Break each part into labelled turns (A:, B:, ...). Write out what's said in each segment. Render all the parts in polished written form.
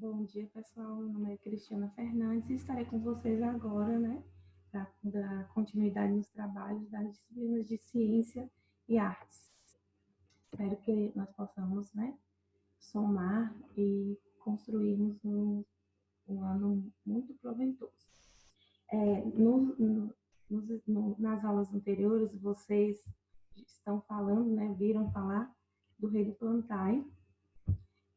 A: Bom dia, pessoal. Meu nome é Cristiana Fernandes e estarei com vocês agora, né, para dar continuidade nos trabalhos das disciplinas de ciência e artes. Espero que nós possamos, né, somar e construirmos um ano muito proveitoso. Nas aulas anteriores, vocês estão falando, né, viram falar do reino Plantae,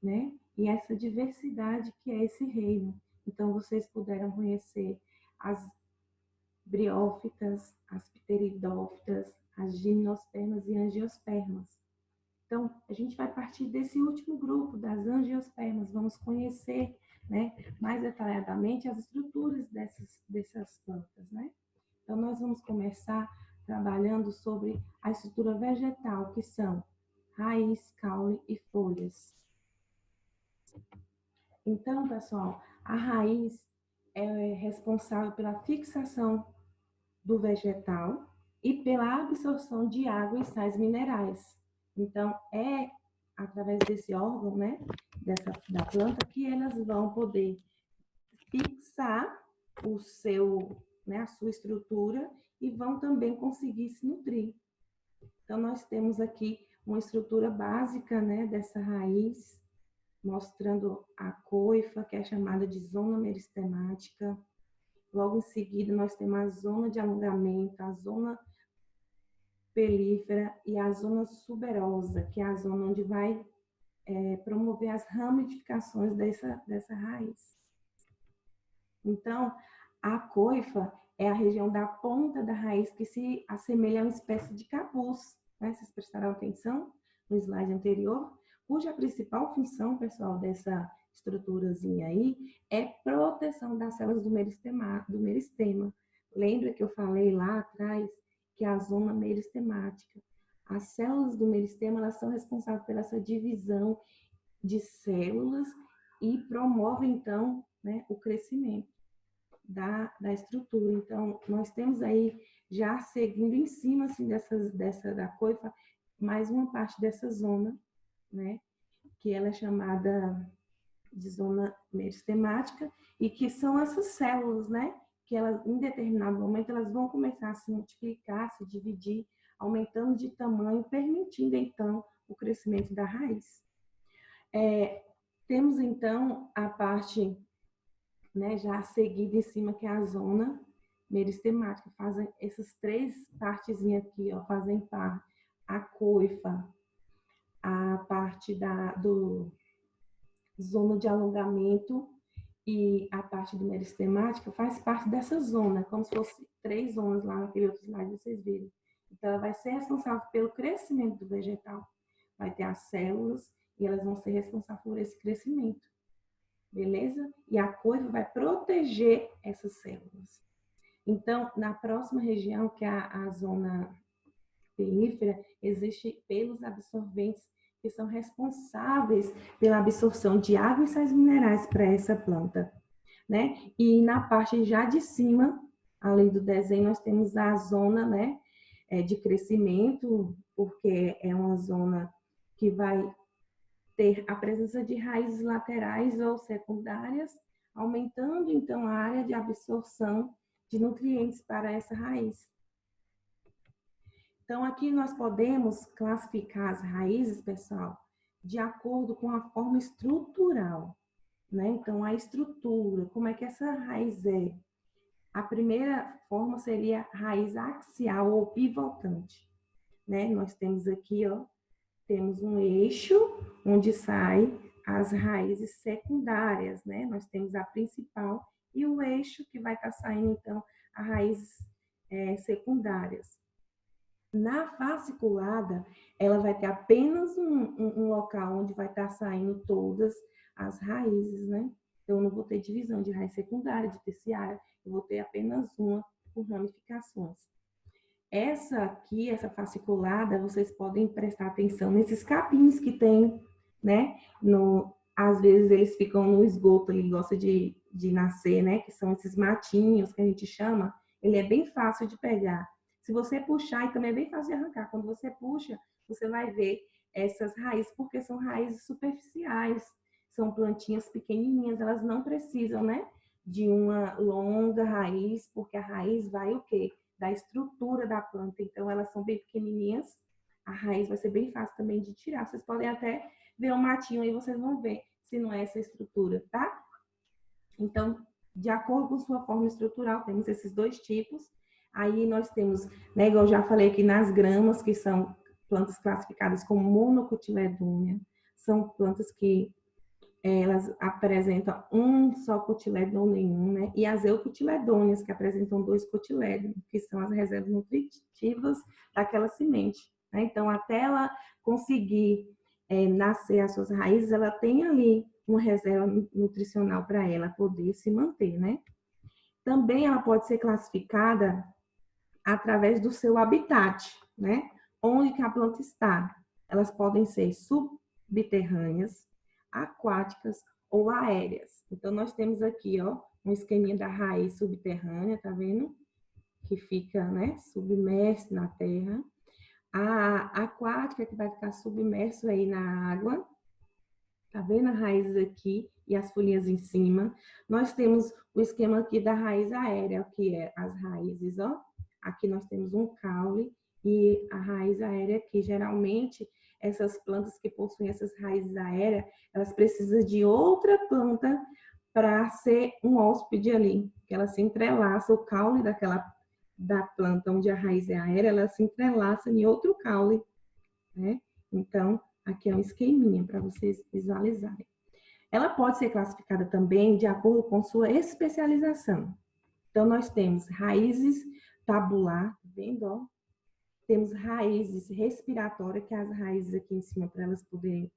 A: né? E essa diversidade que é esse reino. Então, vocês puderam conhecer as briófitas, as pteridófitas, as gimnospermas e angiospermas. Então, a gente vai partir desse último grupo, das angiospermas, vamos conhecer, né, mais detalhadamente as estruturas dessas plantas, né? Então, nós vamos começar trabalhando sobre a estrutura vegetal, que são raiz, caule e folhas. Então, pessoal, a raiz é responsável pela fixação do vegetal e pela absorção de água e sais minerais. Então, é através desse órgão, né, da planta, que elas vão poder fixar a sua estrutura e vão também conseguir se nutrir. Então, nós temos aqui uma estrutura básica, né, dessa raiz, mostrando a coifa, que é chamada de zona meristemática. Logo em seguida, nós temos a zona de alongamento, a zona pelífera e a zona suberosa, que é a zona onde vai promover as ramificações dessa raiz. Então, a coifa é a região da ponta da raiz que se assemelha a uma espécie de capuz, né? Vocês prestaram atenção no slide anterior? Cuja principal função, pessoal, dessa estruturazinha aí é proteção das células do meristema. Lembra que eu falei lá atrás que é a zona meristemática. As células do meristema, elas são responsáveis por essa divisão de células e promovem, então, né, o crescimento da estrutura. Então, nós temos aí, já seguindo em cima assim, da coifa, mais uma parte dessa zona, né, que ela é chamada de zona meristemática, e que são essas células, né, que elas, em determinado momento, elas vão começar a se multiplicar, se dividir, aumentando de tamanho, permitindo, então, o crescimento da raiz. Temos, então, a parte, né, já seguida em cima, que é a zona meristemática. Fazem essas três partezinhas aqui, ó, fazem parte a coifa, a parte do zona de alongamento e a parte do meristemática faz parte dessa zona, como se fosse três zonas lá naquele outro slide, vocês viram. Então, ela vai ser responsável pelo crescimento do vegetal. Vai ter as células e elas vão ser responsáveis por esse crescimento. Beleza? E a coifa vai proteger essas células. Então, na próxima região, que é a zona pelífera, existem pelos absorventes que são responsáveis pela absorção de água e sais minerais para essa planta, né? E na parte já de cima, além do desenho, nós temos a zona, né, de crescimento, porque é uma zona que vai ter a presença de raízes laterais ou secundárias, aumentando então a área de absorção de nutrientes para essa raiz. Então, aqui nós podemos classificar as raízes, pessoal, de acordo com a forma estrutural, né? Então, a estrutura, como é que essa raiz é? A primeira forma seria raiz axial ou pivotante, né? Nós temos aqui, ó, temos um eixo onde sai as raízes secundárias, né? Nós temos a principal e o eixo que vai estar saindo, então, as raízes secundárias. Na fasciculada, ela vai ter apenas um local onde vai estar saindo todas as raízes, né? Então, eu não vou ter divisão de raiz secundária, de terciária, eu vou ter apenas uma por ramificações. Essa aqui, essa fasciculada, vocês podem prestar atenção nesses capins que tem, né? Às vezes eles ficam no esgoto, ele gosta de nascer, né? Que são esses matinhos que a gente chama. Ele é bem fácil de pegar. Se você puxar, e também é bem fácil de arrancar. Quando você puxa, você vai ver essas raízes, porque são raízes superficiais. são plantinhas pequenininhas, elas não precisam, né, de uma longa raiz, porque a raiz vai o quê? Da estrutura da planta. Então, elas são bem pequenininhas, a raiz vai ser bem fácil também de tirar. Vocês podem até ver um matinho aí, vocês vão ver se não é essa estrutura, tá? Então, de acordo com sua forma estrutural, temos esses dois tipos. Aí nós temos, né, igual eu já falei aqui, nas gramas, que são plantas classificadas como monocotiledônea. São plantas que elas apresentam um só cotilédon ou nenhum, né? E as eucotiledôneas, que apresentam dois cotilédons, que são as reservas nutritivas daquela semente, né? Então, até ela conseguir nascer as suas raízes, ela tem ali uma reserva nutricional para ela poder se manter, né? Também ela pode ser classificada através do seu habitat, né? Onde que a planta está. Elas podem ser subterrâneas, aquáticas ou aéreas. Então, nós temos aqui, ó, um esqueminha da raiz subterrânea, tá vendo? Que fica, né, submerso na terra. A aquática, que vai ficar submerso aí na água. Tá vendo a raiz aqui e as folhinhas em cima? Nós temos o esquema aqui da raiz aérea, que é as raízes, ó. Aqui nós temos um caule e a raiz aérea aqui. Geralmente, essas plantas que possuem essas raízes aéreas, elas precisam de outra planta para ser um hóspede ali, que ela se entrelaça, o caule da planta onde a raiz é aérea, ela se entrelaça em outro caule, né? Então, aqui é um esqueminha para vocês visualizarem. Ela pode ser classificada também de acordo com sua especialização. Então, nós temos raízes tabular, vendo, ó? Temos raízes respiratórias, que é as raízes aqui em cima, para elas poderem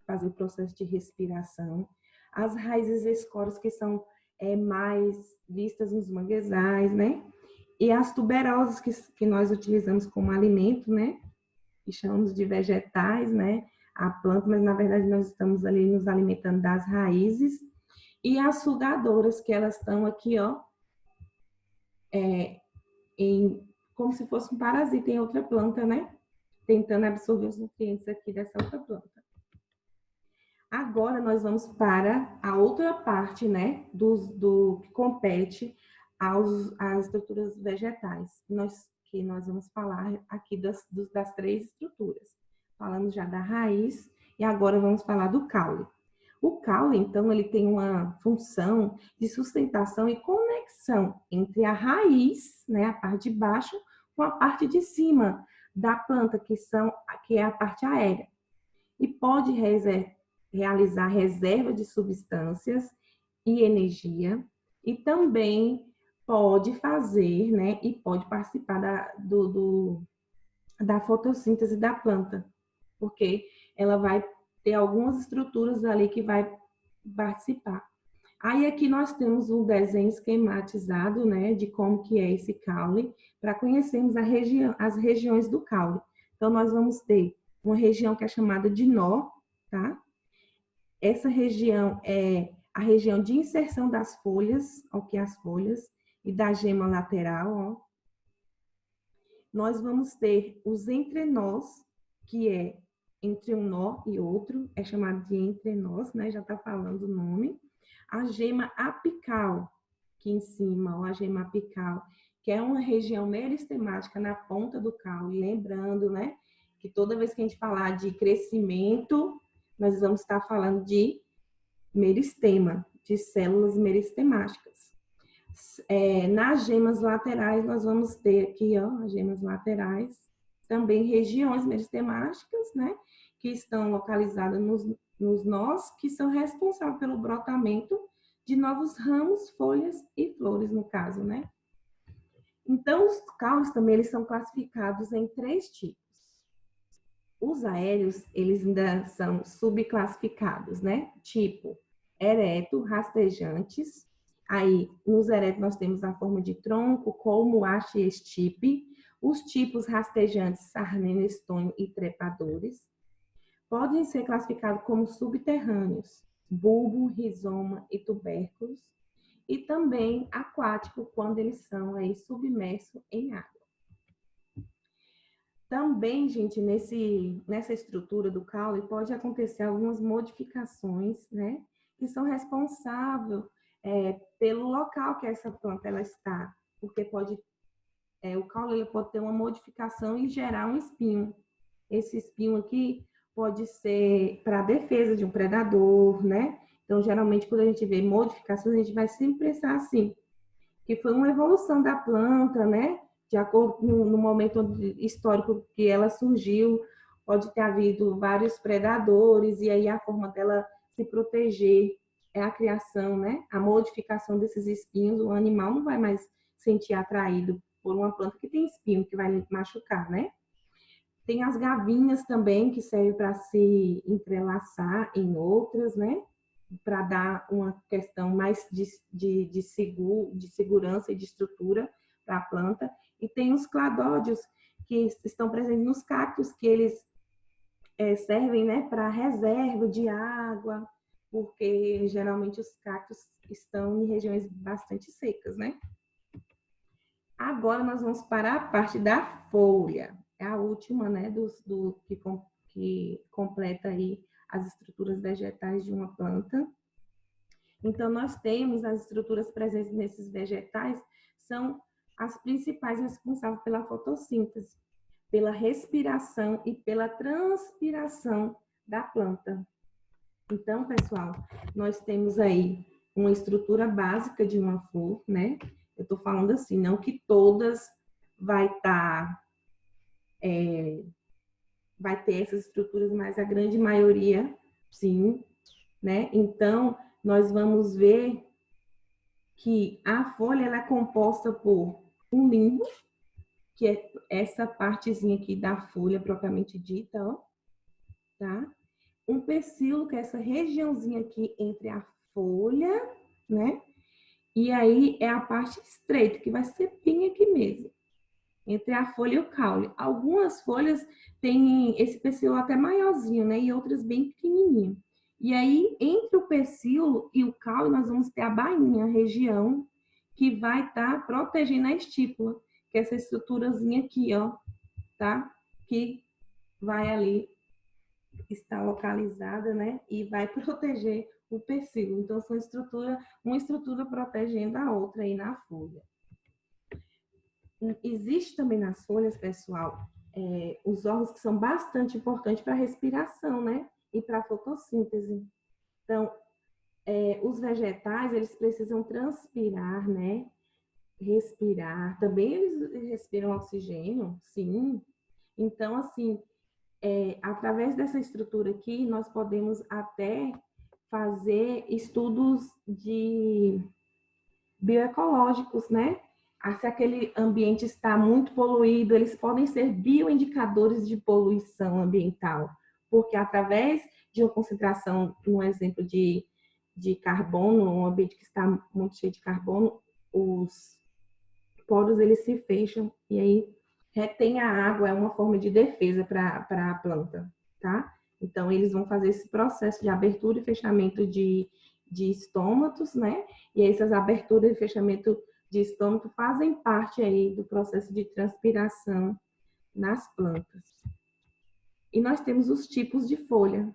A: fazer o processo de respiração. As raízes escórias, que são mais vistas nos manguezais, né? E as tuberosas, que nós utilizamos como alimento, né? Que chamamos de vegetais, né? A planta, mas na verdade nós estamos ali nos alimentando das raízes. E as sugadoras, que elas estão aqui, ó, como se fosse um parasita em outra planta, né? Tentando absorver os nutrientes aqui dessa outra planta. Agora nós vamos para a outra parte, né? Do que compete às estruturas vegetais. Que nós vamos falar aqui das três estruturas. Falando já da raiz e agora vamos falar do caule. O caule, então, ele tem uma função de sustentação e conexão entre a raiz, né, a parte de baixo, com a parte de cima da planta, que é a parte aérea. E pode realizar reserva de substâncias e energia, e também pode fazer, né, e pode participar da fotossíntese da planta, porque ela vai ter algumas estruturas ali que vai participar. Aí aqui nós temos um desenho esquematizado, né, de como que é esse caule, para conhecermos as regiões do caule. Então, nós vamos ter uma região que é chamada de nó, tá? Essa região é a região de inserção das folhas, aqui as folhas, e da gema lateral, ó. Nós vamos ter os entrenós, que é entre um nó e outro, é chamado de entrenós, né? Já está falando o nome. A gema apical, aqui em cima, ó, a gema apical, que é uma região meristemática na ponta do caule, lembrando, né? Que toda vez que a gente falar de crescimento, nós vamos estar falando de meristema, de células meristemáticas. Nas gemas laterais, nós vamos ter aqui, ó, as gemas laterais, também regiões meristemáticas, né, que estão localizadas nos nós, que são responsáveis pelo brotamento de novos ramos, folhas e flores, no caso, né. Então, os caules também, eles são classificados em 3 tipos. Os aéreos, eles ainda são subclassificados, né, tipo ereto, rastejantes. Aí, nos eretos, nós temos a forma de tronco, colmo, haste e estipe. Os tipos rastejantes, sarneno, estônio e trepadores. Podem ser classificados como subterrâneos, bulbo, rizoma e tubérculos. E também aquático, quando eles são aí submersos em água. Também, gente, nessa estrutura do caule pode acontecer algumas modificações, né? Que são responsáveis pelo local que essa planta ela está. Porque o caule ele pode ter uma modificação e gerar um espinho. Esse espinho aqui pode ser para a defesa de um predador, né? Então, geralmente, quando a gente vê modificações, a gente vai sempre pensar assim, que foi uma evolução da planta, né? De acordo no momento histórico que ela surgiu, pode ter havido vários predadores, e aí a forma dela se proteger é a criação, né? A modificação desses espinhos, o animal não vai mais sentir atraído por uma planta que tem espinho, que vai machucar, né? Tem as gavinhas também, que servem para se entrelaçar em outras, né? Para dar uma questão mais de segurança e de estrutura para a planta. E tem os cladódios, que estão presentes nos cactos, que eles servem, né, para reserva de água, porque geralmente os cactos estão em regiões bastante secas, né? Agora nós vamos para a parte da folha. É a última, né, que completa aí as estruturas vegetais de uma planta. Então, nós temos as estruturas presentes nesses vegetais, são as principais responsáveis pela fotossíntese, pela respiração e pela transpiração da planta. Então, pessoal, nós temos aí uma estrutura básica de uma flor, né? Eu estou falando assim, não que todas vai vai ter essas estruturas, mas a grande maioria, sim, né? Então, nós vamos ver que a folha ela é composta por um limbo, que é essa partezinha aqui da folha propriamente dita, ó, tá? Um pecíolo, que é essa regiãozinha aqui entre a folha, né? E aí é a parte estreita, que vai ser bem aqui mesmo, entre a folha e o caule. Algumas folhas têm esse pecíolo até maiorzinho, né? E outras bem pequenininho. E aí, entre o pecíolo e o caule, nós vamos ter a bainha, a região que vai estar protegendo a estípula, que é essa estruturazinha aqui, ó, tá? Que vai ali estar localizada, né? E vai proteger o pecíolo. Então, são uma estrutura protegendo a outra aí na folha. Existe também nas folhas, pessoal, os órgãos que são bastante importantes para a respiração, né? E para a fotossíntese. Então, os vegetais, eles precisam transpirar, né? Respirar. Também eles respiram oxigênio, sim. Então, assim, através dessa estrutura aqui, nós podemos até fazer estudos de bioecológicos, né? Se aquele ambiente está muito poluído, eles podem ser bioindicadores de poluição ambiental, porque através de uma concentração, um exemplo de carbono, um ambiente que está muito cheio de carbono, os poros eles se fecham e aí retém a água, é uma forma de defesa para a planta, tá? Então, eles vão fazer esse processo de abertura e fechamento de estômatos, né? E essas aberturas e fechamento de estômago fazem parte aí do processo de transpiração nas plantas. E nós temos os tipos de folha,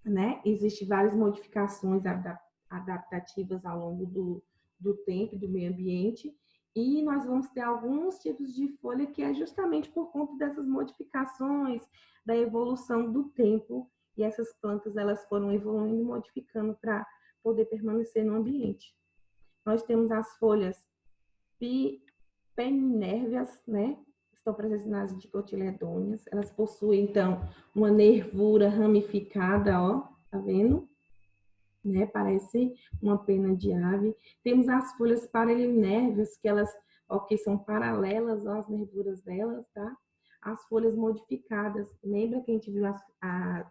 A: né? Existem várias modificações adaptativas ao longo do tempo, do meio ambiente, e nós vamos ter alguns tipos de folha que é justamente por conta dessas modificações, da evolução do tempo, e essas plantas elas foram evoluindo e modificando para poder permanecer no ambiente. Nós temos as folhas penínérvias, né? Estão presentes nas dicotiledôneas. Elas possuem, então, uma nervura ramificada, ó, tá vendo? Né? Parece uma pena de ave. Temos as folhas paralelinérvias, que elas, ó, que são paralelas às nervuras delas, tá? As folhas modificadas. Lembra que a gente viu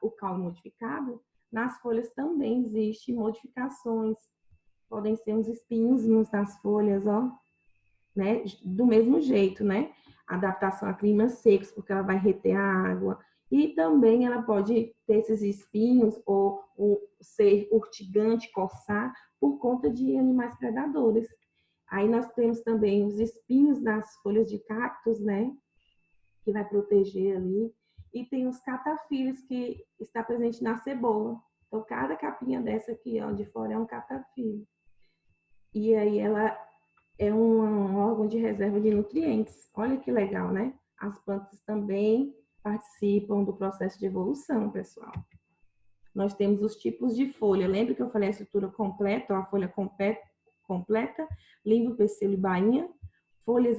A: o caule modificado? Nas folhas também existem modificações. Podem ser uns espinhozinhos nas folhas, ó, né? Do mesmo jeito, né? Adaptação a climas secos, porque ela vai reter a água. E também ela pode ter esses espinhos ou ser urtigante, coçar, por conta de animais predadores. Aí nós temos também os espinhos nas folhas de cactos, né? que vai proteger ali. E tem os catafilhos, que está presente na cebola. Então, cada capinha dessa aqui, ó, de fora é um catafilho. E aí ela é um órgão de reserva de nutrientes. Olha que legal, né? As plantas também participam do processo de evolução, pessoal. Nós temos os tipos de folha. Lembra que eu falei a estrutura completa, a folha completa, limbo, pecíolo e bainha, folha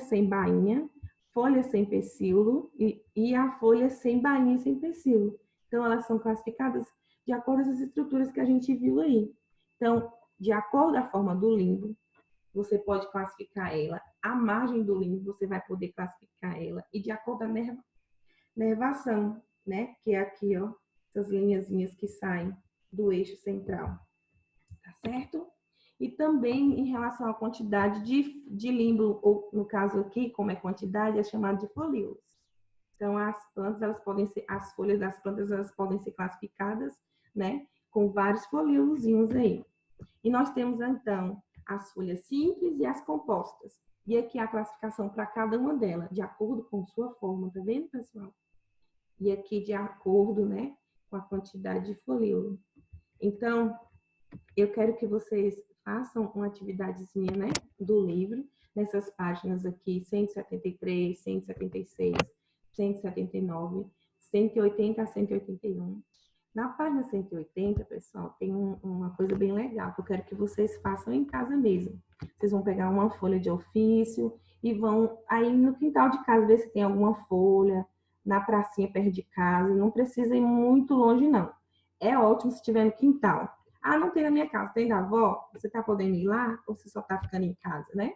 A: sem bainha, folha sem pecíolo e a folha sem bainha e sem pecíolo. Então, elas são classificadas de acordo com as estruturas que a gente viu aí. Então, de acordo com a forma do limbo, você pode classificar ela. A margem do limbo, você vai poder classificar ela. E de acordo com a nervação, né? Que é aqui, ó, essas linhazinhas que saem do eixo central. Tá certo? E também em relação à quantidade de limbo, ou no caso aqui, como é quantidade, é chamado de folíolos. Então, as plantas, elas podem ser, as folhas das plantas, elas podem ser classificadas, né? Com vários folíolozinhos aí. E nós temos, então, as folhas simples e as compostas. E aqui a classificação para cada uma delas, de acordo com sua forma, tá vendo, pessoal? E aqui de acordo, né, com a quantidade de folíolo. Então, eu quero que vocês façam uma atividadezinha, né, do livro, nessas páginas aqui, 173, 176, 179, 180 a 181. Na página 180, pessoal, tem uma coisa bem legal que eu quero que vocês façam em casa mesmo. Vocês vão pegar uma folha de ofício e vão aí no quintal de casa ver se tem alguma folha, na pracinha perto de casa. Não precisa ir muito longe, não. É ótimo se tiver no quintal. Ah, não tem na minha casa, tem da avó? Você está podendo ir lá ou você só está ficando em casa, né?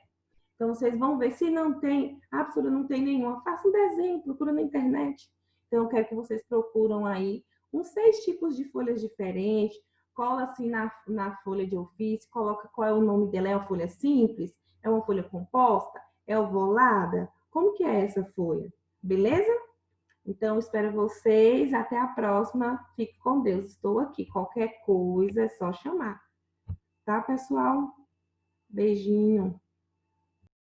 A: Então, vocês vão ver. Se não tem, a professora não tem nenhuma, faça um desenho, procura na internet. Então, eu quero que vocês procuram aí uns 6 tipos de folhas diferentes, cola assim na folha de ofício, coloca qual é o nome dela, é uma folha simples, é uma folha composta, é ovolada, como que é essa folha? Beleza? Então, espero vocês, até a próxima, fique com Deus, estou aqui, qualquer coisa é só chamar, tá, pessoal? Beijinho.